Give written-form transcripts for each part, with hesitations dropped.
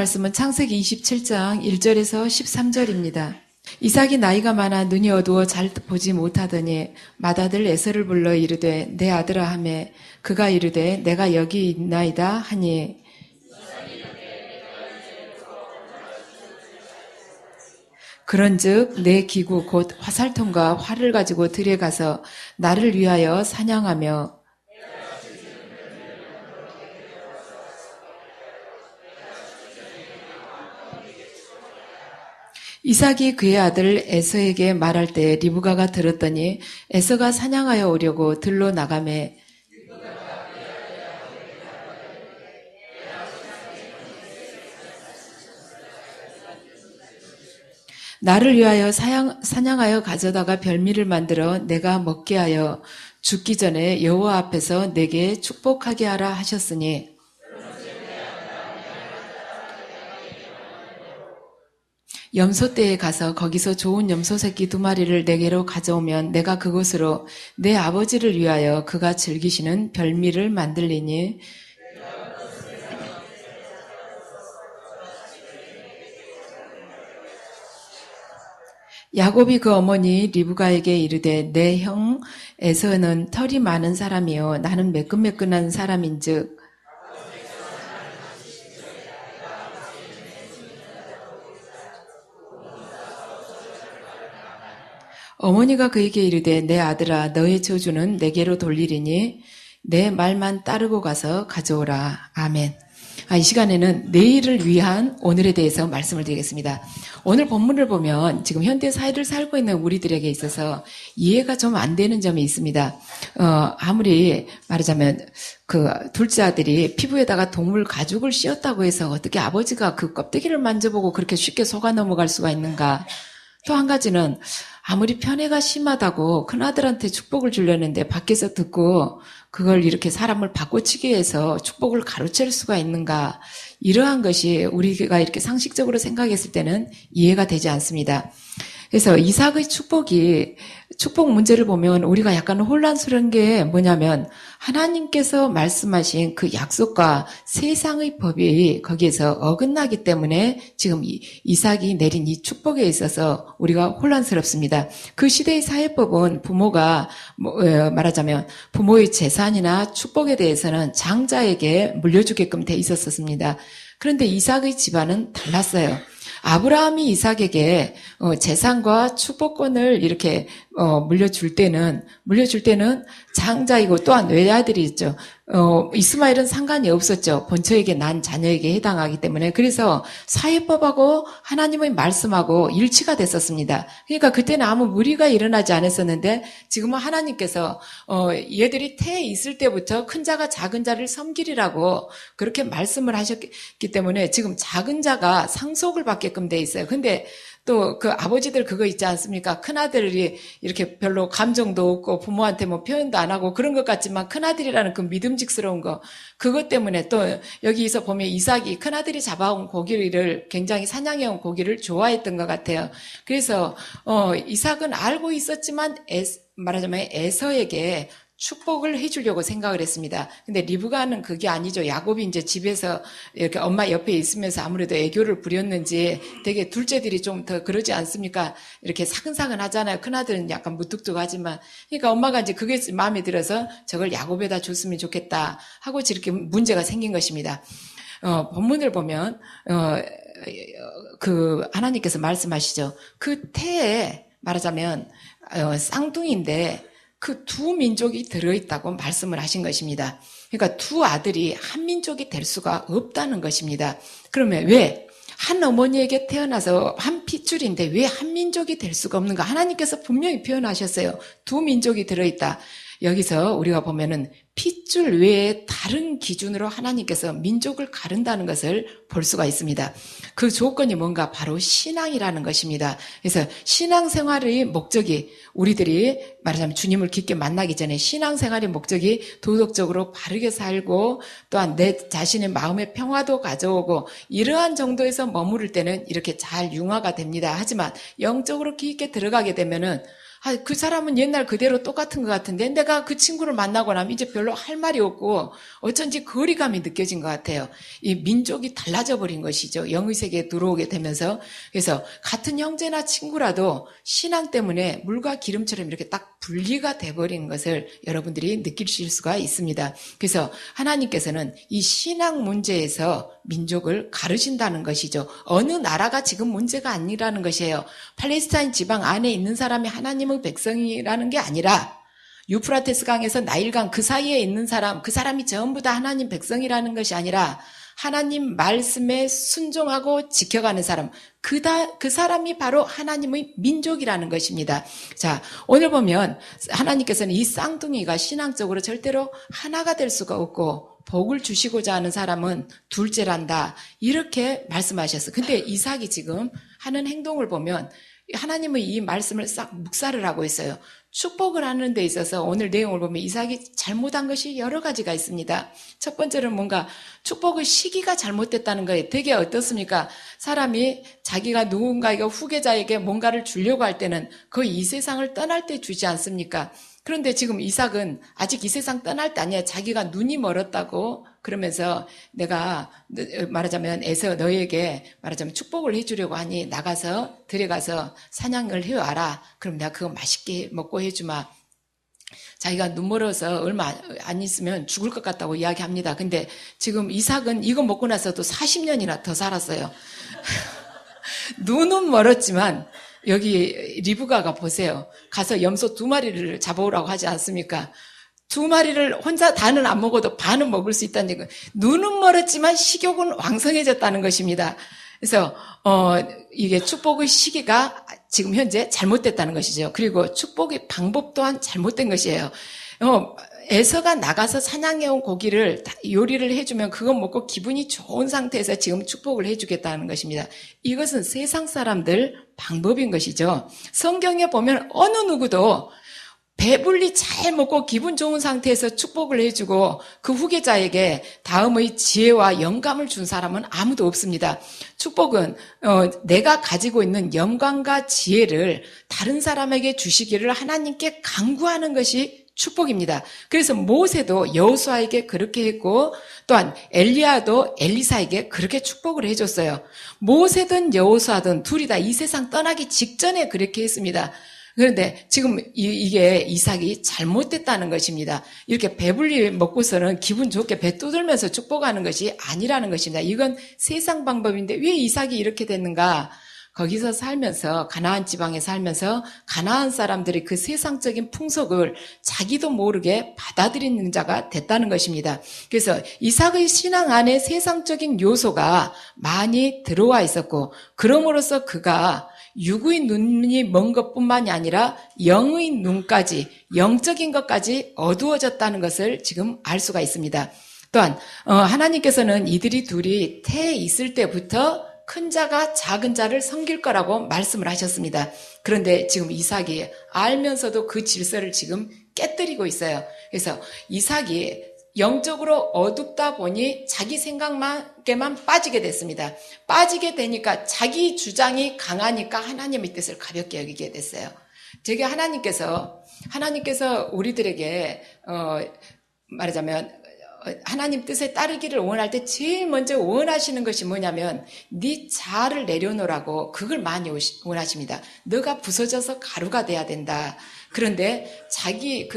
말씀은 창세기 27장 1절에서 13절입니다. 이삭이 나이가 많아 눈이 어두워 잘 보지 못하더니 맏아들 에서를 불러 이르되 내 아들아 하매 그가 이르되 내가 여기 있나이다 하니 그런즉 내 기구 곧 화살통과 활을 가지고 들에 가서 나를 위하여 사냥하며 이삭이 그의 아들 에서에게 말할 때 리브가가 들었더니 에서가 사냥하여 오려고 들로 나가매 나를 위하여 사냥하여 가져다가 별미를 만들어 내가 먹게 하여 죽기 전에 여호와 앞에서 내게 축복하게 하라 하셨으니 염소떼에 가서 거기서 좋은 염소 새끼 2마리를 내게로 가져오면 내가 그곳으로 내 아버지를 위하여 그가 즐기시는 별미를 만들리니 야곱이 그 어머니 리브가에게 이르되 내 형 에서는 털이 많은 사람이요 나는 매끈매끈한 사람인즉 어머니가 그에게 이르되 내 아들아 너의 저주는 내게로 돌리리니 내 말만 따르고 가서 가져오라. 아멘. 이 시간에는 내일을 위한 오늘에 대해서 말씀을 드리겠습니다. 오늘 본문을 보면 지금 현대 사회를 살고 있는 우리들에게 있어서 이해가 좀 안 되는 점이 있습니다. 아무리 말하자면 그 둘째 아들이 피부에다가 동물 가죽을 씌웠다고 해서 어떻게 아버지가 그 껍데기를 만져보고 그렇게 쉽게 속아 넘어갈 수가 있는가. 또 한 가지는 아무리 편애가 심하다고 큰아들한테 축복을 주려는데 밖에서 듣고 그걸 이렇게 사람을 바꿔치기 위해서 축복을 가로챌 수가 있는가. 이러한 것이 우리가 이렇게 상식적으로 생각했을 때는 이해가 되지 않습니다. 그래서 이삭의 축복 문제를 보면 우리가 약간 혼란스러운 게 뭐냐면 하나님께서 말씀하신 그 약속과 세상의 법이 거기에서 어긋나기 때문에 지금 이삭이 내린 이 축복에 있어서 우리가 혼란스럽습니다. 그 시대의 사회법은 부모가 말하자면 부모의 재산이나 축복에 대해서는 장자에게 물려주게끔 돼 있었습니다. 그런데 이삭의 집안은 달랐어요. 아브라함이 이삭에게 재산과 축복권을 이렇게 물려줄 때는 장자이고 또한 외아들이 있죠. 이스마엘은 상관이 없었죠. 본처에게 난 자녀에게 해당하기 때문에. 그래서 사회법하고 하나님의 말씀하고 일치가 됐었습니다. 그러니까 그때는 아무 무리가 일어나지 않았었는데 지금은 하나님께서 얘들이 태에 있을 때부터 큰 자가 작은 자를 섬기리라고 그렇게 말씀을 하셨기 때문에 지금 작은 자가 상속을 받게끔 돼 있어요. 근데 또 그 아버지들 그거 있지 않습니까? 큰아들이 이렇게 별로 감정도 없고 부모한테 뭐 표현도 안 하고 그런 것 같지만 큰아들이라는 그 믿음직스러운 거 그것 때문에 또 여기서 보면 이삭이 큰아들이 잡아온 고기를 굉장히 사냥해온 고기를 좋아했던 것 같아요. 그래서 이삭은 알고 있었지만 말하자면 에서에게 축복을 해주려고 생각을 했습니다. 근데 리브가는 그게 아니죠. 야곱이 이제 집에서 이렇게 엄마 옆에 있으면서 아무래도 애교를 부렸는지 되게 둘째들이 좀 더 그러지 않습니까? 이렇게 사근사근 하잖아요. 큰아들은 약간 무뚝뚝하지만. 그러니까 엄마가 이제 그게 마음에 들어서 저걸 야곱에다 줬으면 좋겠다 하고 이렇게 문제가 생긴 것입니다. 본문을 보면, 하나님께서 말씀하시죠. 그 태에 말하자면, 쌍둥이인데, 그 두 민족이 들어있다고 말씀을 하신 것입니다. 그러니까 두 아들이 한 민족이 될 수가 없다는 것입니다. 그러면 왜? 한 어머니에게 태어나서 한 핏줄인데 왜 한 민족이 될 수가 없는가? 하나님께서 분명히 표현하셨어요. 두 민족이 들어있다. 여기서 우리가 보면은 핏줄 외에 다른 기준으로 하나님께서 민족을 가른다는 것을 볼 수가 있습니다. 그 조건이 뭔가 바로 신앙이라는 것입니다. 그래서 신앙생활의 목적이 우리들이 말하자면 주님을 깊게 만나기 전에 신앙생활의 목적이 도덕적으로 바르게 살고 또한 내 자신의 마음의 평화도 가져오고 이러한 정도에서 머무를 때는 이렇게 잘 융화가 됩니다. 하지만 영적으로 깊게 들어가게 되면은 그 사람은 옛날 그대로 똑같은 것 같은데 내가 그 친구를 만나고 나면 이제 별로 할 말이 없고 어쩐지 거리감이 느껴진 것 같아요. 이 민족이 달라져 버린 것이죠. 영의 세계에 들어오게 되면서. 그래서 같은 형제나 친구라도 신앙 때문에 물과 기름처럼 이렇게 딱 분리가 돼버린 것을 여러분들이 느끼실 수가 있습니다. 그래서 하나님께서는 이 신앙 문제에서 민족을 가르신다는 것이죠. 어느 나라가 지금 문제가 아니라는 것이에요. 팔레스타인 지방 안에 있는 사람이 하나님의 백성이라는 게 아니라 유프라테스 강에서 나일강 그 사이에 있는 사람, 그 사람이 전부 다 하나님 백성이라는 것이 아니라 하나님 말씀에 순종하고 지켜가는 사람, 그 사람이 바로 하나님의 민족이라는 것입니다. 자, 오늘 보면 하나님께서는 이 쌍둥이가 신앙적으로 절대로 하나가 될 수가 없고 복을 주시고자 하는 사람은 둘째란다. 이렇게 말씀하셨어요. 근데 이삭이 지금 하는 행동을 보면 하나님의 이 말씀을 싹 묵살을 하고 있어요. 축복을 하는 데 있어서 오늘 내용을 보면 이삭이 잘못한 것이 여러 가지가 있습니다. 첫 번째는 뭔가 축복의 시기가 잘못됐다는 거예요. 되게 어떻습니까? 사람이 자기가 누군가에게 후계자에게 뭔가를 주려고 할 때는 거의 이 세상을 떠날 때 주지 않습니까? 그런데 지금 이삭은 아직 이 세상 떠날 때 아니야. 자기가 눈이 멀었다고 그러면서 내가 말하자면 에서 너에게 말하자면 축복을 해주려고 하니 나가서 들어가서 사냥을 해와라. 그럼 내가 그거 맛있게 먹고 해주마. 자기가 눈 멀어서 얼마 안 있으면 죽을 것 같다고 이야기합니다. 근데 지금 이삭은 이거 먹고 나서도 40년이나 더 살았어요. 눈은 멀었지만 여기 리브가가 보세요. 가서 염소 2마리를 잡아오라고 하지 않습니까? 2마리를 혼자 다는 안 먹어도 반은 먹을 수 있다는 얘기. 눈은 멀었지만 식욕은 왕성해졌다는 것입니다. 그래서 이게 축복의 시기가 지금 현재 잘못됐다는 것이죠. 그리고 축복의 방법 또한 잘못된 것이에요. 에서가 나가서 사냥해온 고기를 요리를 해주면 그거 먹고 기분이 좋은 상태에서 지금 축복을 해주겠다는 것입니다. 이것은 세상 사람들 방법인 것이죠. 성경에 보면 어느 누구도 배불리 잘 먹고 기분 좋은 상태에서 축복을 해주고 그 후계자에게 다음의 지혜와 영감을 준 사람은 아무도 없습니다. 축복은 내가 가지고 있는 영감과 지혜를 다른 사람에게 주시기를 하나님께 간구하는 것이 축복입니다. 그래서 모세도 여호수아에게 그렇게 했고 또한 엘리야도 엘리사에게 그렇게 축복을 해줬어요. 모세든 여호수아든 둘이 다 이 세상 떠나기 직전에 그렇게 했습니다. 그런데 지금 이게 이삭이 잘못됐다는 것입니다. 이렇게 배불리 먹고서는 기분 좋게 배 뚜들면서 축복하는 것이 아니라는 것입니다. 이건 세상 방법인데 왜 이삭이 이렇게 됐는가? 거기서 살면서 가나안 지방에 살면서 가나안 사람들이 그 세상적인 풍속을 자기도 모르게 받아들이는 자가 됐다는 것입니다. 그래서 이삭의 신앙 안에 세상적인 요소가 많이 들어와 있었고 그럼으로써 그가 육의 눈이 먼 것뿐만이 아니라 영의 눈까지 영적인 것까지 어두워졌다는 것을 지금 알 수가 있습니다. 또한 하나님께서는 이들이 둘이 태에 있을 때부터 큰 자가 작은 자를 섬길 거라고 말씀을 하셨습니다. 그런데 지금 이삭이 알면서도 그 질서를 지금 깨뜨리고 있어요. 그래서 이삭이 영적으로 어둡다 보니 자기 생각에만 빠지게 됐습니다. 빠지게 되니까 자기 주장이 강하니까 하나님의 뜻을 가볍게 여기게 됐어요. 되게 하나님께서 우리들에게 말하자면 하나님 뜻에 따르기를 원할 때 제일 먼저 원하시는 것이 뭐냐면 네 자아를 내려놓으라고 그걸 많이 원하십니다. 너가 부서져서 가루가 돼야 된다. 그런데 자기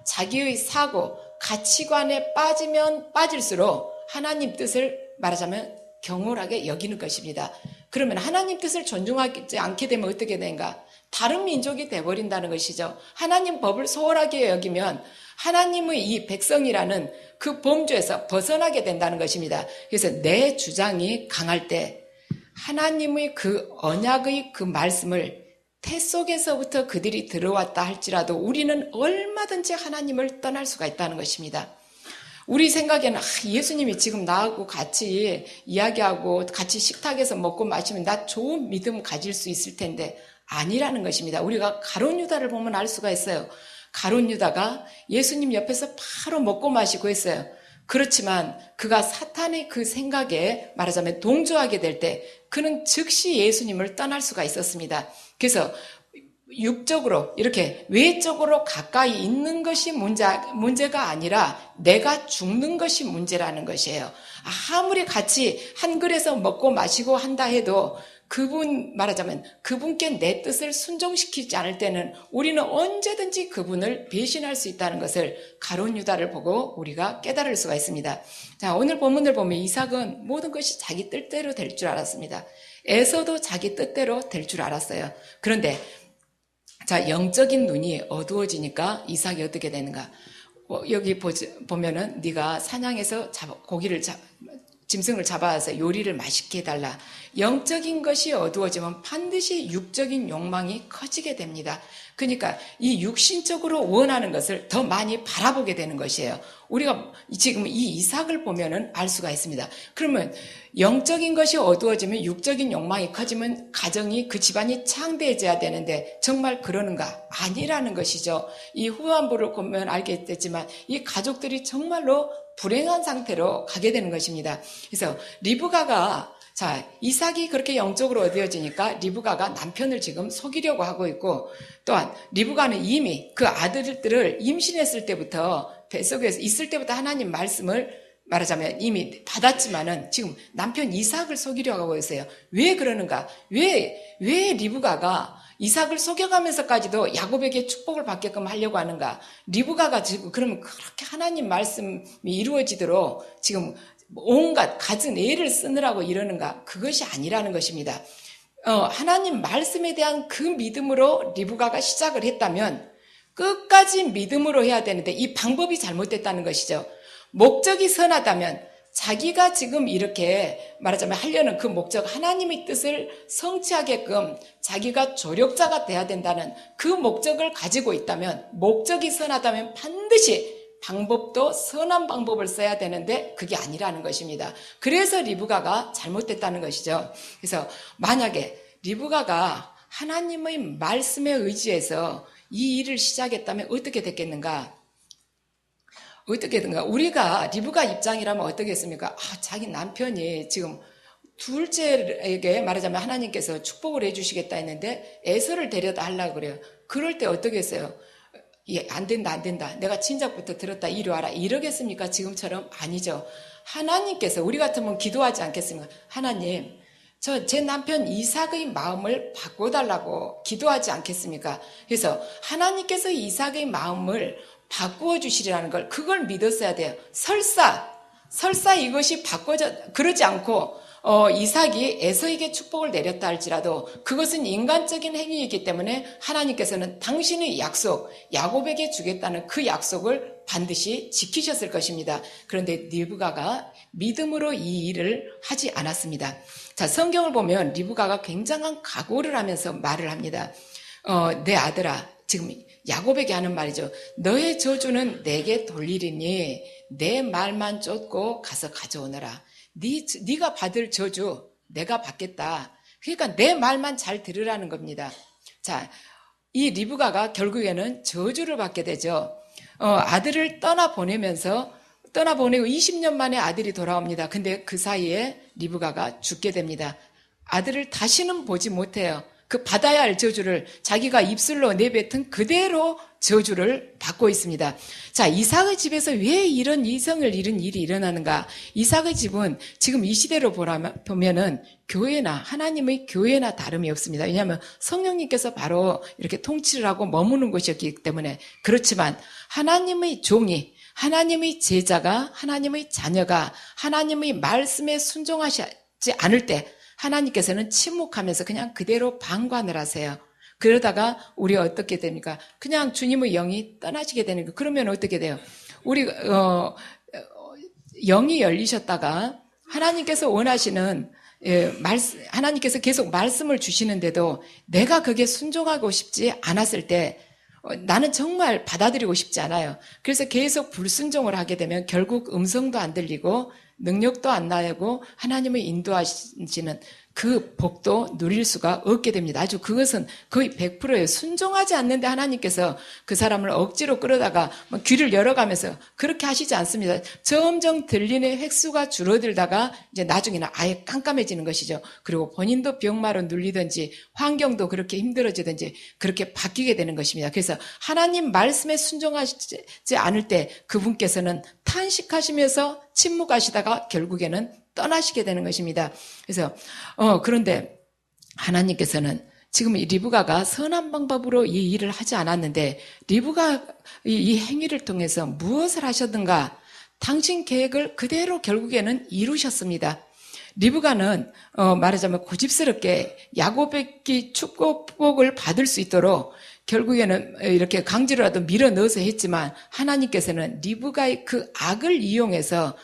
자기의 사고 가치관에 빠지면 빠질수록 하나님 뜻을 말하자면 경홀하게 여기는 것입니다. 그러면 하나님 뜻을 존중하지 않게 되면 어떻게 되는가? 다른 민족이 돼버린다는 것이죠. 하나님 법을 소홀하게 여기면 하나님의 이 백성이라는 그 범주에서 벗어나게 된다는 것입니다. 그래서 내 주장이 강할 때 하나님의 그 언약의 그 말씀을 태 속에서부터 그들이 들어왔다 할지라도 우리는 얼마든지 하나님을 떠날 수가 있다는 것입니다. 우리 생각에는 예수님이 지금 나하고 같이 이야기하고 같이 식탁에서 먹고 마시면 나 좋은 믿음 가질 수 있을 텐데 아니라는 것입니다. 우리가 가룟 유다를 보면 알 수가 있어요. 가룟 유다가 예수님 옆에서 바로 먹고 마시고 했어요. 그렇지만 그가 사탄의 그 생각에 말하자면 동조하게 될 때 그는 즉시 예수님을 떠날 수가 있었습니다. 그래서 육적으로 이렇게 외적으로 가까이 있는 것이 문제가 아니라 내가 죽는 것이 문제라는 것이에요. 아무리 같이 한 그릇에서 먹고 마시고 한다 해도 그분 말하자면 그분께 내 뜻을 순종시키지 않을 때는 우리는 언제든지 그분을 배신할 수 있다는 것을 가룟 유다를 보고 우리가 깨달을 수가 있습니다. 자, 오늘 본문을 보면 이삭은 모든 것이 자기 뜻대로 될 줄 알았습니다. 에서도 자기 뜻대로 될 줄 알았어요. 그런데 자, 영적인 눈이 어두워지니까 이삭이 어떻게 되는가? 여기 보면은 네가 사냥해서 짐승을 잡아서 요리를 맛있게 해달라. 영적인 것이 어두워지면 반드시 육적인 욕망이 커지게 됩니다. 그러니까 이 육신적으로 원하는 것을 더 많이 바라보게 되는 것이에요. 우리가 지금 이 이삭을 보면은 알 수가 있습니다. 그러면 영적인 것이 어두워지면 육적인 욕망이 커지면 가정이 그 집안이 창대해져야 되는데 정말 그러는가? 아니라는 것이죠. 이 후반부를 보면 알겠지만 이 가족들이 정말로 불행한 상태로 가게 되는 것입니다. 그래서 리브가가 이삭이 그렇게 영적으로 어두워지니까 리브가가 남편을 지금 속이려고 하고 있고 또한 리브가는 이미 그 아들들을 임신했을 때부터 뱃속에서 있을 때부터 하나님 말씀을 말하자면 이미 받았지만은 지금 남편 이삭을 속이려고 하고 있어요. 왜 그러는가? 왜 리브가가 이삭을 속여가면서까지도 야곱에게 축복을 받게끔 하려고 하는가? 리브가가 지금 그러면 그렇게 하나님 말씀이 이루어지도록 지금 온갖 갖은 애를 쓰느라고 이러는가? 그것이 아니라는 것입니다. 하나님 말씀에 대한 그 믿음으로 리브가가 시작을 했다면 끝까지 믿음으로 해야 되는데 이 방법이 잘못됐다는 것이죠. 목적이 선하다면 자기가 지금 이렇게 말하자면 하려는 그 목적, 하나님의 뜻을 성취하게끔 자기가 조력자가 돼야 된다는 그 목적을 가지고 있다면, 목적이 선하다면 반드시 방법도 선한 방법을 써야 되는데 그게 아니라는 것입니다. 그래서 리브가가 잘못됐다는 것이죠. 그래서 만약에 리브가가 하나님의 말씀에 의지해서 이 일을 시작했다면 어떻게 됐겠는가? 우리가 리브가 입장이라면 어떻겠습니까? 자기 남편이 지금 둘째에게 말하자면 하나님께서 축복을 해주시겠다 했는데 에서를 데려다 하려고 그래요. 그럴 때 어떻겠어요? 안 된다. 내가 친작부터 들었다. 이리 와라. 이러겠습니까? 지금처럼 아니죠. 하나님께서 우리 같으면 기도하지 않겠습니까? 하나님, 제 남편 이삭의 마음을 바꿔달라고 기도하지 않겠습니까? 그래서 하나님께서 이삭의 마음을 바꾸어 주시리라는 걸, 그걸 믿었어야 돼요. 설사 이것이 그러지 않고 이삭이 에서에게 축복을 내렸다 할지라도 그것은 인간적인 행위이기 때문에 하나님께서는 당신의 약속, 야곱에게 주겠다는 그 약속을 반드시 지키셨을 것입니다. 그런데 리브가가 믿음으로 이 일을 하지 않았습니다. 자, 성경을 보면 리브가가 굉장한 각오를 하면서 말을 합니다. 내 아들아, 지금 야곱에게 하는 말이죠. 너의 저주는 내게 돌리리니 내 말만 쫓고 가서 가져오너라. 네가 받을 저주 내가 받겠다. 그러니까 내 말만 잘 들으라는 겁니다. 자, 이 리브가가 결국에는 저주를 받게 되죠. 아들을 떠나보내고 20년 만에 아들이 돌아옵니다. 근데 그 사이에 리브가가 죽게 됩니다. 아들을 다시는 보지 못해요. 그 받아야 할 저주를 자기가 입술로 내뱉은 그대로 저주를 받고 있습니다. 자, 이삭의 집에서 왜 이런 이성을 잃은 일이 일어나는가? 이삭의 집은 지금 이 시대로 보면은 교회나 하나님의 교회나 다름이 없습니다. 왜냐하면 성령님께서 바로 이렇게 통치를 하고 머무는 곳이었기 때문에. 그렇지만 하나님의 종이, 하나님의 제자가, 하나님의 자녀가 하나님의 말씀에 순종하지 않을 때 하나님께서는 침묵하면서 그냥 그대로 방관을 하세요. 그러다가 우리 어떻게 됩니까? 그냥 주님의 영이 떠나시게 되는 거. 그러면 어떻게 돼요? 우리 영이 열리셨다가 하나님께서 원하시는 하나님께서 계속 말씀을 주시는데도 내가 그게 순종하고 싶지 않았을 때 나는 정말 받아들이고 싶지 않아요. 그래서 계속 불순종을 하게 되면 결국 음성도 안 들리고 능력도 안 나고 하나님의 인도하시는 그 복도 누릴 수가 없게 됩니다. 아주 그것은 거의 100%예요. 순종하지 않는데 하나님께서 그 사람을 억지로 끌어다가 귀를 열어가면서 그렇게 하시지 않습니다. 점점 들리는 횟수가 줄어들다가 이제 나중에는 아예 깜깜해지는 것이죠. 그리고 본인도 병마로 눌리든지 환경도 그렇게 힘들어지든지 그렇게 바뀌게 되는 것입니다. 그래서 하나님 말씀에 순종하지 않을 때 그분께서는 탄식하시면서 침묵하시다가 결국에는 떠나시게 되는 것입니다. 그래서 그런데 하나님께서는 지금 이 리브가가 선한 방법으로 이 일을 하지 않았는데 리브가 이 행위를 통해서 무엇을 하셨든가 당신 계획을 그대로 결국에는 이루셨습니다. 리브가는 말하자면 고집스럽게 야곱에게 축복을 받을 수 있도록 결국에는 이렇게 강제로라도 밀어 넣어서 했지만 하나님께서는 리브가의 그 악을 이용해서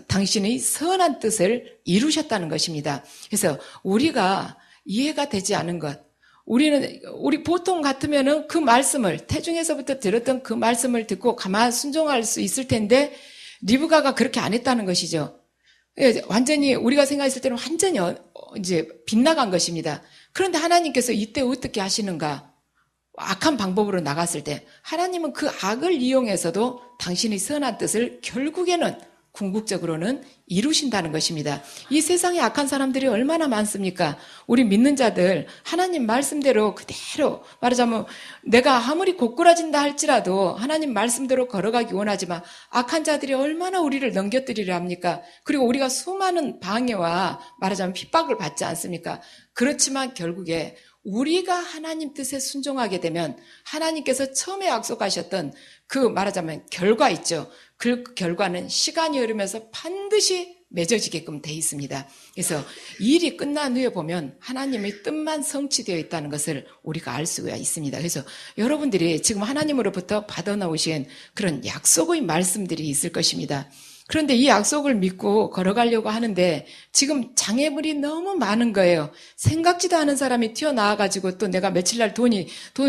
당신의 선한 뜻을 이루셨다는 것입니다. 그래서 우리가 이해가 되지 않은 것, 우리 보통 같으면은 그 말씀을 태중에서부터 들었던 그 말씀을 듣고 가만 순종할 수 있을 텐데 리브가가 그렇게 안 했다는 것이죠. 완전히 우리가 생각했을 때는 완전히 이제 빗나간 것입니다. 그런데 하나님께서 이때 어떻게 하시는가? 악한 방법으로 나갔을 때 하나님은 그 악을 이용해서도 당신의 선한 뜻을 결국에는 궁극적으로는 이루신다는 것입니다. 이 세상에 악한 사람들이 얼마나 많습니까? 우리 믿는 자들 하나님 말씀대로 그대로 말하자면 내가 아무리 고꾸라진다 할지라도 하나님 말씀대로 걸어가기 원하지만 악한 자들이 얼마나 우리를 넘겨뜨리려 합니까? 그리고 우리가 수많은 방해와 말하자면 핍박을 받지 않습니까? 그렇지만 결국에 우리가 하나님 뜻에 순종하게 되면 하나님께서 처음에 약속하셨던 그 말하자면 결과 있죠. 그 결과는 시간이 흐르면서 반드시 맺어지게끔 돼 있습니다. 그래서 일이 끝난 후에 보면 하나님의 뜻만 성취되어 있다는 것을 우리가 알 수가 있습니다. 그래서 여러분들이 지금 하나님으로부터 받아나오신 그런 약속의 말씀들이 있을 것입니다. 그런데 이 약속을 믿고 걸어가려고 하는데 지금 장애물이 너무 많은 거예요. 생각지도 않은 사람이 튀어나와가지고 또 내가 며칠 날 돈을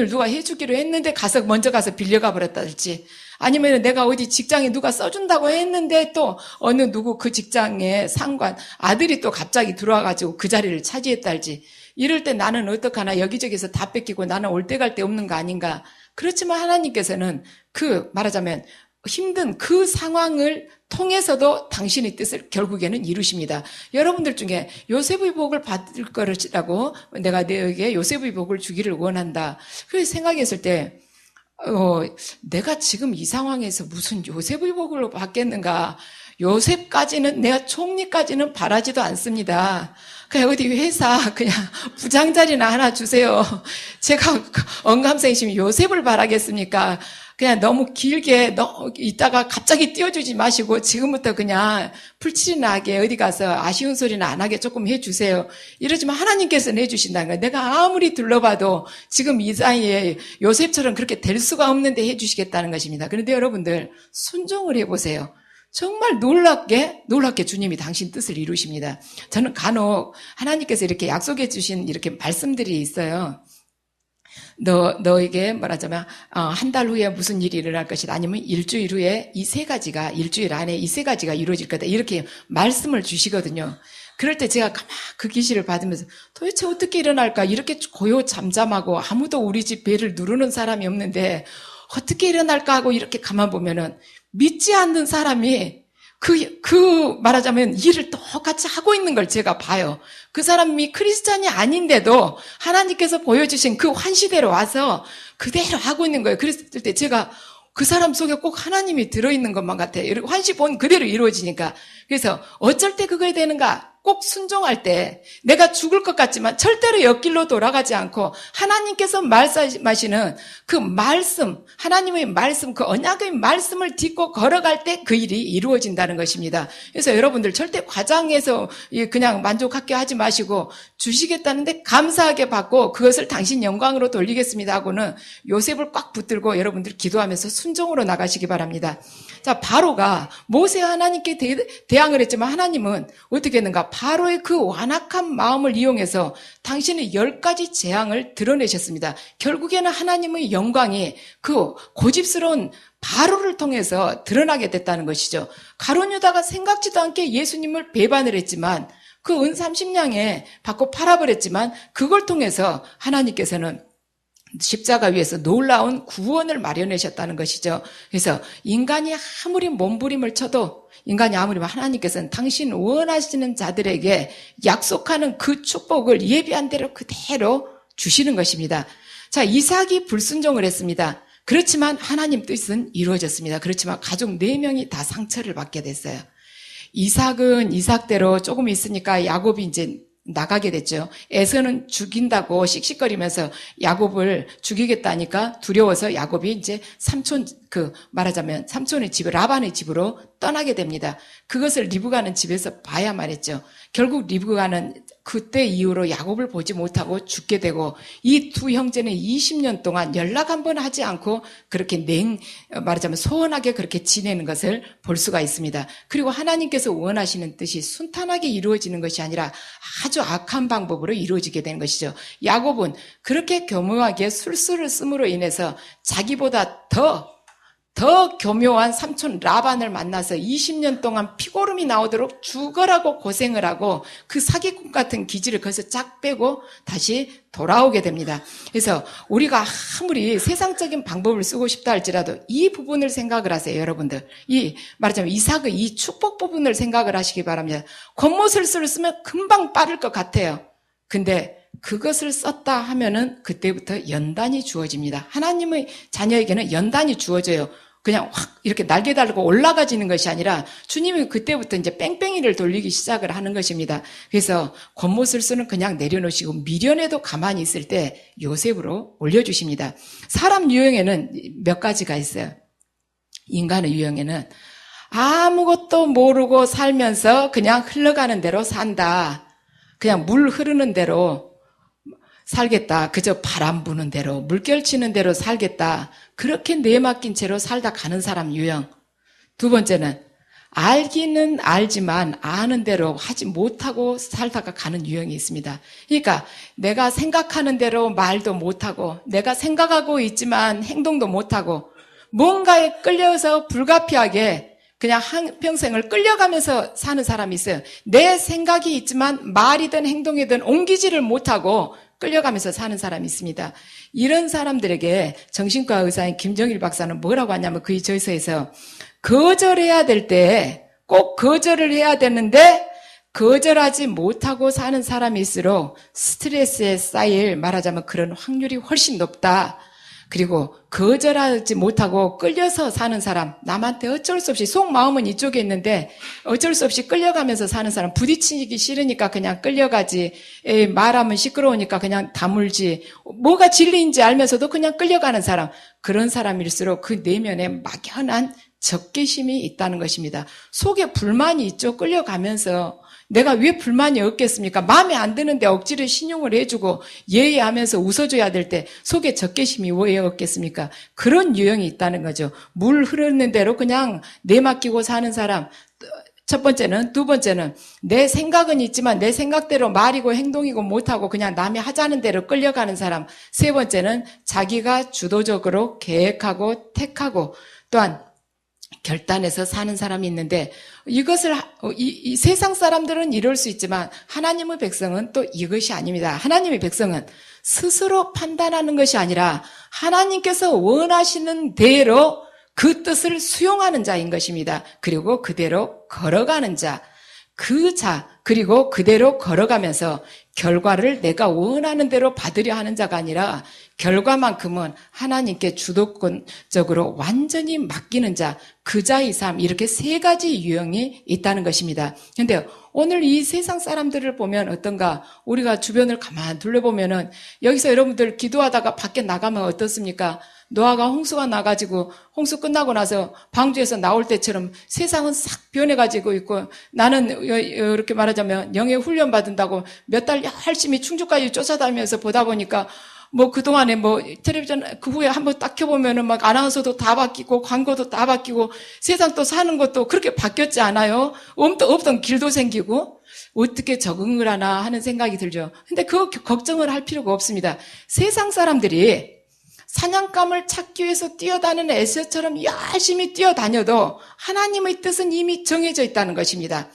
누가 해주기로 했는데 먼저 가서 빌려가 버렸다든지 아니면 내가 어디 직장에 누가 써준다고 했는데 또 어느 누구 그 직장의 상관 아들이 또 갑자기 들어와가지고 그 자리를 차지했달지 이럴 때 나는 어떡하나 여기저기서 다 뺏기고 나는 올 때 갈 데 없는 거 아닌가. 그렇지만 하나님께서는 그 말하자면 힘든 그 상황을 통해서도 당신의 뜻을 결국에는 이루십니다. 여러분들 중에 요셉의 복을 받을 것이라고 내가 너에게 요셉의 복을 주기를 원한다. 그래서 생각했을 때 내가 지금 이 상황에서 무슨 요셉의 복을 받겠는가. 요셉까지는 내가 총리까지는 바라지도 않습니다. 그냥 어디 회사 그냥 부장 자리나 하나 주세요. 제가 언감생심이 요셉을 바라겠습니까? 그냥 너무 길게 있다가 갑자기 띄워주지 마시고 지금부터 그냥 풀칠이 나게 어디 가서 아쉬운 소리는 안 하게 조금 해주세요. 이러지만 하나님께서는 해주신다는 거예요. 내가 아무리 둘러봐도 지금 이 사이에 요셉처럼 그렇게 될 수가 없는데 해주시겠다는 것입니다. 그런데 여러분들 순종을 해보세요. 정말 놀랍게 주님이 당신 뜻을 이루십니다. 저는 간혹 하나님께서 이렇게 약속해 주신 이렇게 말씀들이 있어요. 너에게 말하자면 한 달 후에 무슨 일이 일어날 것이다. 아니면 일주일 후에 일주일 안에 이 세 가지가 이루어질 거다. 이렇게 말씀을 주시거든요. 그럴 때 제가 가만 그 계시를 받으면서 도대체 어떻게 일어날까? 이렇게 고요 잠잠하고 아무도 우리 집 배를 누르는 사람이 없는데 어떻게 일어날까 하고 이렇게 가만 보면은 믿지 않는 사람이 말하자면 일을 똑같이 하고 있는 걸 제가 봐요. 그 사람이 크리스찬이 아닌데도 하나님께서 보여주신 그 환시대로 와서 그대로 하고 있는 거예요. 그랬을 때 제가 그 사람 속에 꼭 하나님이 들어있는 것만 같아요. 환시 본 그대로 이루어지니까. 그래서 어쩔 때 그거에 되는가? 꼭 순종할 때 내가 죽을 것 같지만 절대로 옆길로 돌아가지 않고 하나님께서 말씀하시는 그 말씀, 하나님의 말씀, 그 언약의 말씀을 딛고 걸어갈 때 그 일이 이루어진다는 것입니다. 그래서 여러분들 절대 과장해서 그냥 만족하게 하지 마시고 주시겠다는데 감사하게 받고 그것을 당신 영광으로 돌리겠습니다 하고는 요셉을 꽉 붙들고 여러분들 기도하면서 순종으로 나가시기 바랍니다. 자, 바로가 모세와 하나님께 대항을 했지만 하나님은 어떻게 했는가? 하나님께서가 바로의 그 완악한 마음을 이용해서 당신의 10가지 재앙을 드러내셨습니다. 결국에는 하나님의 영광이 그 고집스러운 바로를 통해서 드러나게 됐다는 것이죠. 가룟 유다가 생각지도 않게 예수님을 배반을 했지만 그 은 30냥에 받고 팔아버렸지만 그걸 통해서 하나님께서는 십자가 위에서 놀라운 구원을 마련하셨다는 것이죠. 그래서 인간이 아무리 몸부림을 쳐도 인간이 아무리 하나님께서는 당신 원하시는 자들에게 약속하는 그 축복을 예비한 대로 그대로 주시는 것입니다. 자, 이삭이 불순종을 했습니다. 그렇지만 하나님 뜻은 이루어졌습니다. 그렇지만 가족 4명이 다 상처를 받게 됐어요. 이삭은 이삭대로 조금 있으니까 야곱이 이제 나가게 됐죠. 에서는 죽인다고 씩씩거리면서 야곱을 죽이겠다니까 두려워서 야곱이 이제 말하자면 삼촌의 집, 라반의 집으로 떠나게 됩니다. 그것을 리브가는 집에서 봐야 말했죠. 결국 리브가는 그때 이후로 야곱을 보지 못하고 죽게 되고 이 두 형제는 20년 동안 연락 한 번 하지 않고 그렇게 말하자면 소원하게 그렇게 지내는 것을 볼 수가 있습니다. 그리고 하나님께서 원하시는 뜻이 순탄하게 이루어지는 것이 아니라 아주 악한 방법으로 이루어지게 되는 것이죠. 야곱은 그렇게 교묘하게 술수를 씀으로 인해서 자기보다 더 교묘한 삼촌 라반을 만나서 20년 동안 피고름이 나오도록 죽어라고 고생을 하고 그 사기꾼 같은 기질을 거기서 쫙 빼고 다시 돌아오게 됩니다. 그래서 우리가 아무리 세상적인 방법을 쓰고 싶다 할지라도 이 부분을 생각을 하세요, 여러분들. 말하자면 이삭의 이 축복 부분을 생각을 하시기 바랍니다. 권모술수를 쓰면 금방 빠를 것 같아요. 근데 그것을 썼다 하면은 그때부터 연단이 주어집니다. 하나님의 자녀에게는 연단이 주어져요. 그냥 확 이렇게 날개 달고 올라가지는 것이 아니라 주님이 그때부터 이제 뺑뺑이를 돌리기 시작을 하는 것입니다. 그래서 권모술수는 그냥 내려놓으시고 미련에도 가만히 있을 때 요셉으로 올려주십니다. 사람 유형에는 몇 가지가 있어요. 인간의 유형에는 아무것도 모르고 살면서 그냥 흘러가는 대로 산다. 그냥 물 흐르는 대로 살겠다. 그저 바람 부는 대로, 물결 치는 대로 살겠다. 그렇게 내맡긴 채로 살다 가는 사람 유형. 두 번째는 알기는 알지만 아는 대로 하지 못하고 살다가 가는 유형이 있습니다. 그러니까 내가 생각하는 대로 말도 못하고 내가 생각하고 있지만 행동도 못하고 뭔가에 끌려서 불가피하게 그냥 한평생을 끌려가면서 사는 사람이 있어요. 내 생각이 있지만 말이든 행동이든 옮기지를 못하고 끌려가면서 사는 사람이 있습니다. 이런 사람들에게 정신과 의사인 김정일 박사는 뭐라고 하냐면 그의 저서에서 거절해야 될 때 꼭 거절을 해야 되는데 거절하지 못하고 사는 사람일수록 스트레스에 쌓일 말하자면 그런 확률이 훨씬 높다. 그리고 거절하지 못하고 끌려서 사는 사람, 남한테 어쩔 수 없이 속마음은 이쪽에 있는데 어쩔 수 없이 끌려가면서 사는 사람, 부딪히기 싫으니까 그냥 끌려가지, 말하면 시끄러우니까 그냥 다물지, 뭐가 진리인지 알면서도 그냥 끌려가는 사람, 그런 사람일수록 그 내면에 막연한 적개심이 있다는 것입니다. 속에 불만이 있죠. 끌려가면서 내가 왜 불만이 없겠습니까? 마음에 안 드는데 억지로 신용을 해주고 예의하면서 웃어줘야 될 때 속에 적개심이 왜 없겠습니까? 그런 유형이 있다는 거죠. 물 흐르는 대로 그냥 내맡기고 사는 사람. 첫 번째는. 두 번째는 내 생각은 있지만 내 생각대로 말이고 행동이고 못하고 그냥 남이 하자는 대로 끌려가는 사람. 세 번째는 자기가 주도적으로 계획하고 택하고 또한 결단해서 사는 사람이 있는데 이것을 이 세상 사람들은 이럴 수 있지만 하나님의 백성은 또 이것이 아닙니다. 하나님의 백성은 스스로 판단하는 것이 아니라 하나님께서 원하시는 대로 그 뜻을 수용하는 자인 것입니다. 그리고 그대로 걸어가는 자, 그리고 그대로 걸어가면서 결과를 내가 원하는 대로 받으려 하는 자가 아니라 결과만큼은 하나님께 주도권적으로 완전히 맡기는 자, 그 자의 삶, 이렇게 세 가지 유형이 있다는 것입니다. 그런데 오늘 이 세상 사람들을 보면 어떤가? 우리가 주변을 가만 둘러보면은 여기서 여러분들 기도하다가 밖에 나가면 어떻습니까? 노아가 홍수가 나가지고 홍수 끝나고 나서 방주에서 나올 때처럼 세상은 싹 변해가지고 있고 나는 이렇게 말하자면 영의 훈련 받은다고 몇 달 열심히 충주까지 쫓아다니면서 보다 보니까 뭐 그동안에 뭐 텔레비전 그 후에 한번 딱 켜보면은 막 아나운서도 다 바뀌고 광고도 다 바뀌고 세상 또 사는 것도 그렇게 바뀌었지 않아요? 없던 길도 생기고 어떻게 적응을 하나 하는 생각이 들죠. 근데 그거 걱정을 할 필요가 없습니다. 세상 사람들이 사냥감을 찾기 위해서 뛰어다니는 에서처럼 열심히 뛰어다녀도 하나님의 뜻은 이미 정해져 있다는 것입니다.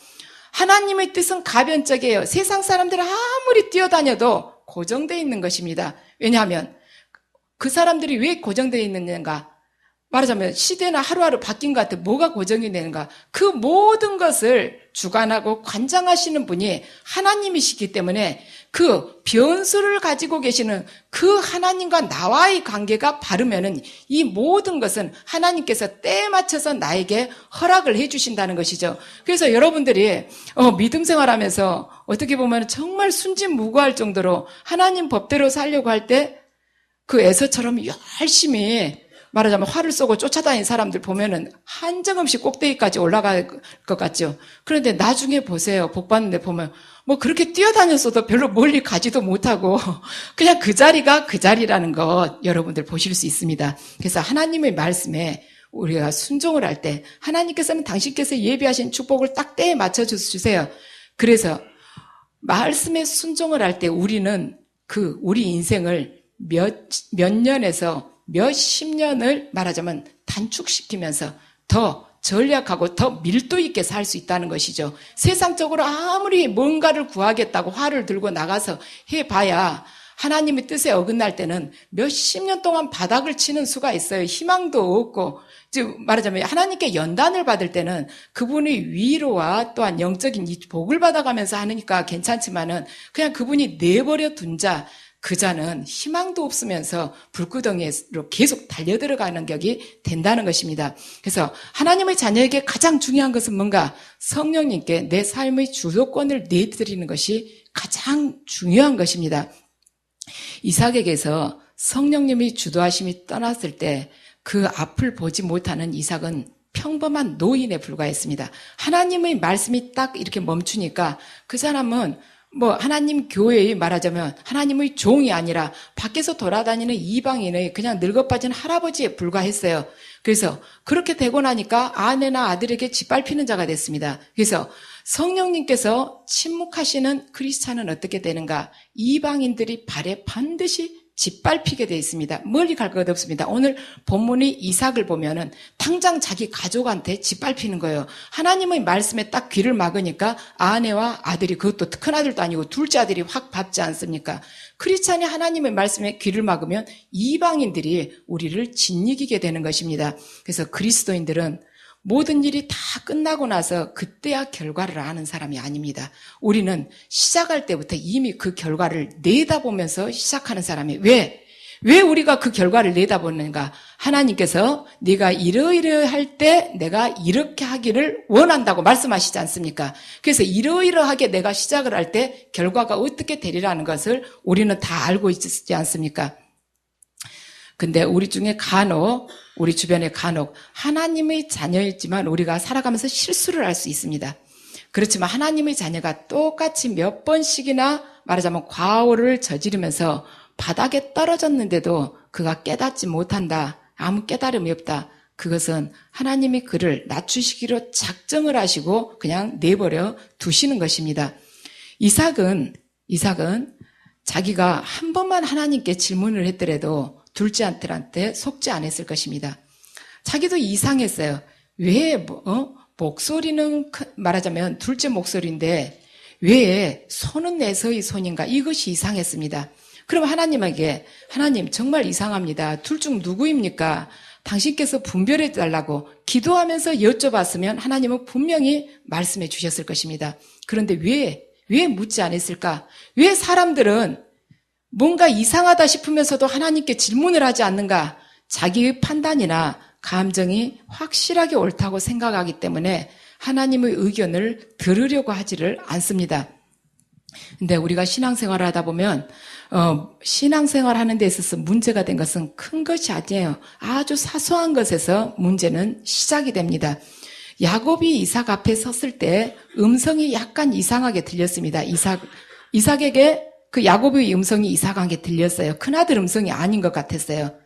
하나님의 뜻은 가변적이에요. 세상 사람들은 아무리 뛰어다녀도 고정되어 있는 것입니다. 왜냐하면 그 사람들이 왜 고정되어 있느냐가 말하자면 시대는 하루하루 바뀐 것 같아. 뭐가 고정이 되는가? 그 모든 것을 주관하고 관장하시는 분이 하나님이시기 때문에 그 변수를 가지고 계시는 그 하나님과 나와의 관계가 바르면은 이 모든 것은 하나님께서 때에 맞춰서 나에게 허락을 해주신다는 것이죠. 그래서 여러분들이 믿음 생활하면서 어떻게 보면 정말 순진무구할 정도로 하나님 법대로 살려고 할 때 그 에서처럼 열심히 말하자면 활을 쏘고 쫓아다니는 사람들 보면은 한정없이 꼭대기까지 올라갈 것 같죠. 그런데 나중에 보세요. 복 받는데 보면 뭐 그렇게 뛰어다녔어도 별로 멀리 가지도 못하고 그냥 그 자리가 그 자리라는 것 여러분들 보실 수 있습니다. 그래서 하나님의 말씀에 우리가 순종을 할 때 하나님께서는 당신께서 예비하신 축복을 딱 때에 맞춰 주세요. 그래서 말씀에 순종을 할 때 우리는 우리 인생을 몇 년에서 몇십 년을 말하자면 단축시키면서 더 전략하고 더 밀도 있게 살 수 있다는 것이죠. 세상적으로 아무리 뭔가를 구하겠다고 활을 들고 나가서 해봐야 하나님의 뜻에 어긋날 때는 몇십 년 동안 바닥을 치는 수가 있어요. 희망도 없고, 즉 말하자면 하나님께 연단을 받을 때는 그분의 위로와 또한 영적인 복을 받아가면서 하니까 괜찮지만은 그냥 그분이 내버려 둔 자, 그 자는 희망도 없으면서 불구덩이로 계속 달려들어가는 격이 된다는 것입니다. 그래서 하나님의 자녀에게 가장 중요한 것은 뭔가? 성령님께 내 삶의 주도권을 내드리는 것이 가장 중요한 것입니다. 이삭에게서 성령님이 주도하심이 떠났을 때 그 앞을 보지 못하는 이삭은 평범한 노인에 불과했습니다. 하나님의 말씀이 딱 이렇게 멈추니까 그 사람은 뭐 하나님 교회의 말하자면 하나님의 종이 아니라 밖에서 돌아다니는 이방인의 그냥 늙어빠진 할아버지에 불과했어요. 그래서 그렇게 되고 나니까 아내나 아들에게 짓밟히는 자가 됐습니다. 그래서 성령님께서 침묵하시는 크리스찬은 어떻게 되는가? 이방인들이 발에 반드시 짓밟히게 되어 있습니다. 멀리 갈 것 없습니다. 오늘 본문의 이삭을 보면은 당장 자기 가족한테 짓밟히는 거예요. 하나님의 말씀에 딱 귀를 막으니까 아내와 아들이, 그것도 큰 아들도 아니고 둘째 아들이 확 받지 않습니까? 크리스찬이 하나님의 말씀에 귀를 막으면 이방인들이 우리를 짓이기게 되는 것입니다. 그래서 그리스도인들은 모든 일이 다 끝나고 나서 그때야 결과를 아는 사람이 아닙니다. 우리는 시작할 때부터 이미 그 결과를 내다보면서 시작하는 사람이 왜 우리가 그 결과를 내다보는가? 하나님께서 네가 이러이러할 때 내가 이렇게 하기를 원한다고 말씀하시지 않습니까? 그래서 이러이러하게 내가 시작을 할 때 결과가 어떻게 되리라는 것을 우리는 다 알고 있지 않습니까? 근데 우리 중에 우리 주변에 간혹 하나님의 자녀이지만 우리가 살아가면서 실수를 할 수 있습니다. 그렇지만 하나님의 자녀가 똑같이 몇 번씩이나 말하자면 과오를 저지르면서 바닥에 떨어졌는데도 그가 깨닫지 못한다. 아무 깨달음이 없다. 그것은 하나님이 그를 낮추시기로 작정을 하시고 그냥 내버려 두시는 것입니다. 이삭은 자기가 한 번만 하나님께 질문을 했더라도 둘째 아들한테 속지 않았을 것입니다. 자기도 이상했어요. 왜 목소리는 말하자면 둘째 목소리인데 왜 손은 내서의 손인가? 이것이 이상했습니다. 그럼 하나님에게 하나님 정말 이상합니다. 둘 중 누구입니까? 당신께서 분별해 달라고 기도하면서 여쭤봤으면 하나님은 분명히 말씀해 주셨을 것입니다. 그런데 왜 묻지 않았을까? 왜 사람들은 뭔가 이상하다 싶으면서도 하나님께 질문을 하지 않는가? 자기의 판단이나 감정이 확실하게 옳다고 생각하기 때문에 하나님의 의견을 들으려고 하지를 않습니다. 근데 우리가 신앙생활을 하다 보면 신앙생활 하는 데 있어서 문제가 된 것은 큰 것이 아니에요. 아주 사소한 것에서 문제는 시작이 됩니다. 야곱이 이삭 앞에 섰을 때 음성이 약간 이상하게 들렸습니다. 이삭에게 그 야곱의 음성이 이상하게 들렸어요. 큰아들 음성이 아닌 것 같았어요.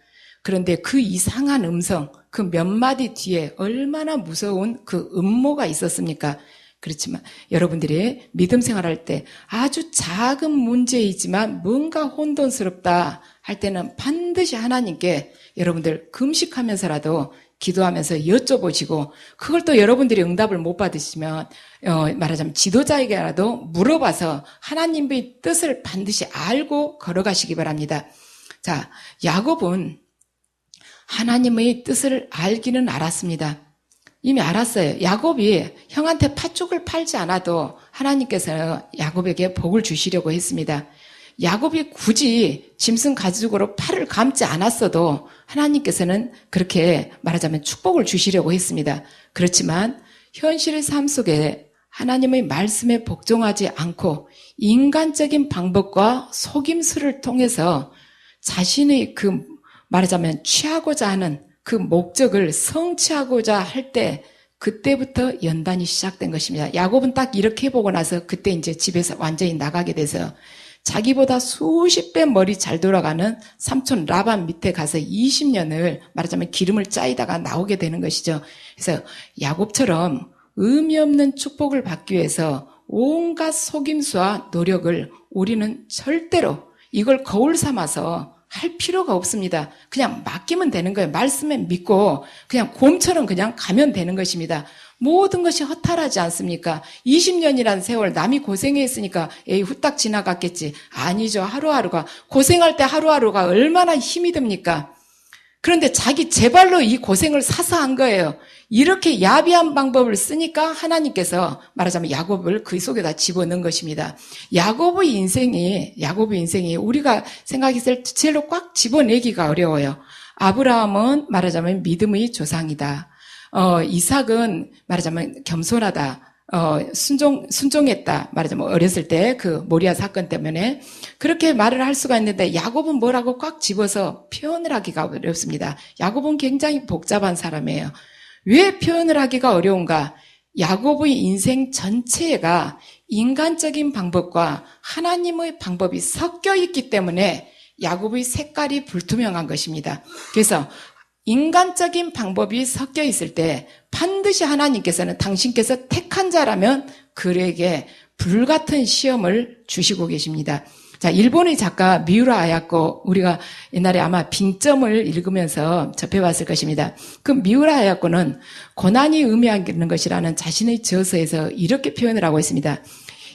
그런데 그 이상한 음성, 그 몇 마디 뒤에 얼마나 무서운 그 음모가 있었습니까? 그렇지만 여러분들이 믿음 생활할 때 아주 작은 문제이지만 뭔가 혼돈스럽다 할 때는 반드시 하나님께 여러분들 금식하면서라도 기도하면서 여쭤보시고, 그걸 또 여러분들이 응답을 못 받으시면 말하자면 지도자에게라도 물어봐서 하나님의 뜻을 반드시 알고 걸어가시기 바랍니다. 자, 야곱은 하나님의 뜻을 알기는 알았습니다. 이미 알았어요. 야곱이 형한테 팥죽을 팔지 않아도 하나님께서 야곱에게 복을 주시려고 했습니다. 야곱이 굳이 짐승 가죽으로 팔을 감지 않았어도 하나님께서는 그렇게 말하자면 축복을 주시려고 했습니다. 그렇지만 현실의 삶 속에 하나님의 말씀에 복종하지 않고 인간적인 방법과 속임수를 통해서 자신의 그 말하자면 취하고자 하는 그 목적을 성취하고자 할 때, 그때부터 연단이 시작된 것입니다. 야곱은 딱 이렇게 해보고 나서 그때 이제 집에서 완전히 나가게 돼서 자기보다 수십 배 머리 잘 돌아가는 삼촌 라반 밑에 가서 20년을 말하자면 기름을 짜이다가 나오게 되는 것이죠. 그래서 야곱처럼 의미 없는 축복을 받기 위해서 온갖 속임수와 노력을 우리는 절대로 이걸 거울 삼아서 할 필요가 없습니다. 그냥 맡기면 되는 거예요. 말씀에 믿고 그냥 곰처럼 그냥 가면 되는 것입니다. 모든 것이 허탈하지 않습니까? 20년이라는 세월 남이 고생했으니까 에이 후딱 지나갔겠지. 아니죠. 하루하루가, 고생할 때 하루하루가 얼마나 힘이 듭니까? 그런데 자기 제발로 이 고생을 사서 한 거예요. 이렇게 야비한 방법을 쓰니까 하나님께서 말하자면 야곱을 그 속에다 집어넣은 것입니다. 야곱의 인생이 우리가 생각했을 때 제일로 꽉 집어내기가 어려워요. 아브라함은 말하자면 믿음의 조상이다. 이삭은 말하자면 겸손하다. 순종했다. 말하자면 어렸을 때 그 모리아 사건 때문에 그렇게 말을 할 수가 있는데, 야곱은 뭐라고 꽉 집어서 표현을 하기가 어렵습니다. 야곱은 굉장히 복잡한 사람이에요. 왜 표현을 하기가 어려운가? 야곱의 인생 전체가 인간적인 방법과 하나님의 방법이 섞여 있기 때문에 야곱의 색깔이 불투명한 것입니다. 그래서 인간적인 방법이 섞여 있을 때 반드시 하나님께서는 당신께서 택한 자라면 그에게 불같은 시험을 주시고 계십니다. 자, 일본의 작가 미우라 아야코, 우리가 옛날에 아마 빙점을 읽으면서 접해봤을 것입니다. 그 미우라 아야코는 고난이 의미하는 것이라는 자신의 저서에서 이렇게 표현을 하고 있습니다.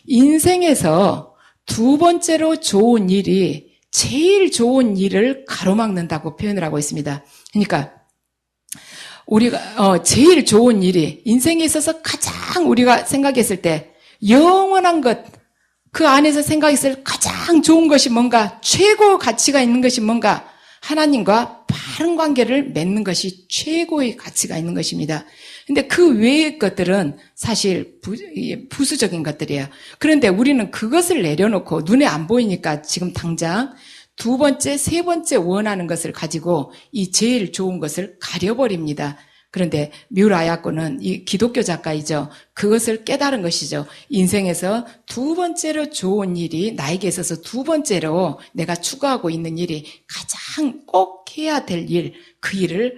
인생에서 두 번째로 좋은 일이 제일 좋은 일을 가로막는다고 표현을 하고 있습니다. 그러니까 우리가 제일 좋은 일이 인생에 있어서 가장 우리가 생각했을 때 영원한 것, 그 안에서 생각했을 가장 좋은 것이 뭔가, 최고 가치가 있는 것이 뭔가, 하나님과 바른 관계를 맺는 것이 최고의 가치가 있는 것입니다. 근데 그 외의 것들은 사실 부수적인 것들이에요. 그런데 우리는 그것을 내려놓고 눈에 안 보이니까 지금 당장 두 번째, 세 번째 원하는 것을 가지고 이 제일 좋은 것을 가려버립니다. 그런데 미우라 아야코는 이 기독교 작가이죠. 그것을 깨달은 것이죠. 인생에서 두 번째로 좋은 일이, 나에게 있어서 두 번째로 내가 추구하고 있는 일이 가장 꼭 해야 될 일, 그 일을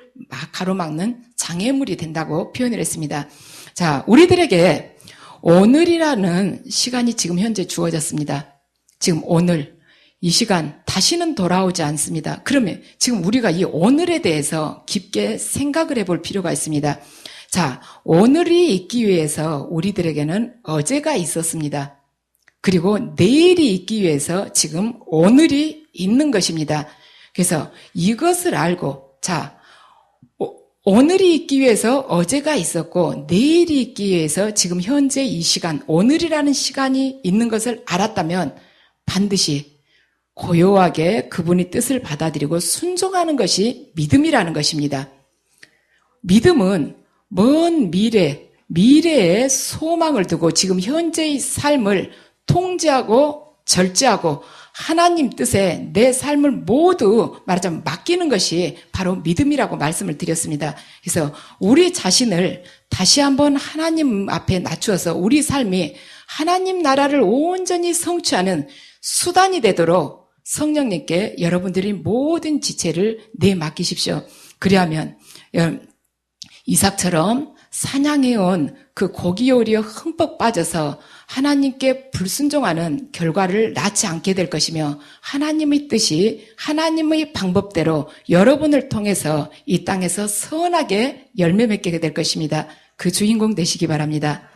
가로막는 장애물이 된다고 표현을 했습니다. 자, 우리들에게 오늘이라는 시간이 지금 현재 주어졌습니다. 지금 오늘. 이 시간 다시는 돌아오지 않습니다. 그러면 지금 우리가 이 오늘에 대해서 깊게 생각을 해볼 필요가 있습니다. 자, 오늘이 있기 위해서 우리들에게는 어제가 있었습니다. 그리고 내일이 있기 위해서 지금 오늘이 있는 것입니다. 그래서 이것을 알고, 자, 오늘이 있기 위해서 어제가 있었고 내일이 있기 위해서 지금 현재 이 시간, 오늘이라는 시간이 있는 것을 알았다면 반드시 고요하게 그분의 뜻을 받아들이고 순종하는 것이 믿음이라는 것입니다. 믿음은 먼 미래의 소망을 두고 지금 현재의 삶을 통제하고 절제하고 하나님 뜻에 내 삶을 모두 말하자면 맡기는 것이 바로 믿음이라고 말씀을 드렸습니다. 그래서 우리 자신을 다시 한번 하나님 앞에 낮추어서 우리 삶이 하나님 나라를 온전히 성취하는 수단이 되도록 성령님께 여러분들이 모든 지체를 내맡기십시오. 그리하면 이삭처럼 사냥해온 그 고기 요리에 흠뻑 빠져서 하나님께 불순종하는 결과를 낳지 않게 될 것이며 하나님의 뜻이 하나님의 방법대로 여러분을 통해서 이 땅에서 선하게 열매 맺게 될 것입니다. 그 주인공 되시기 바랍니다.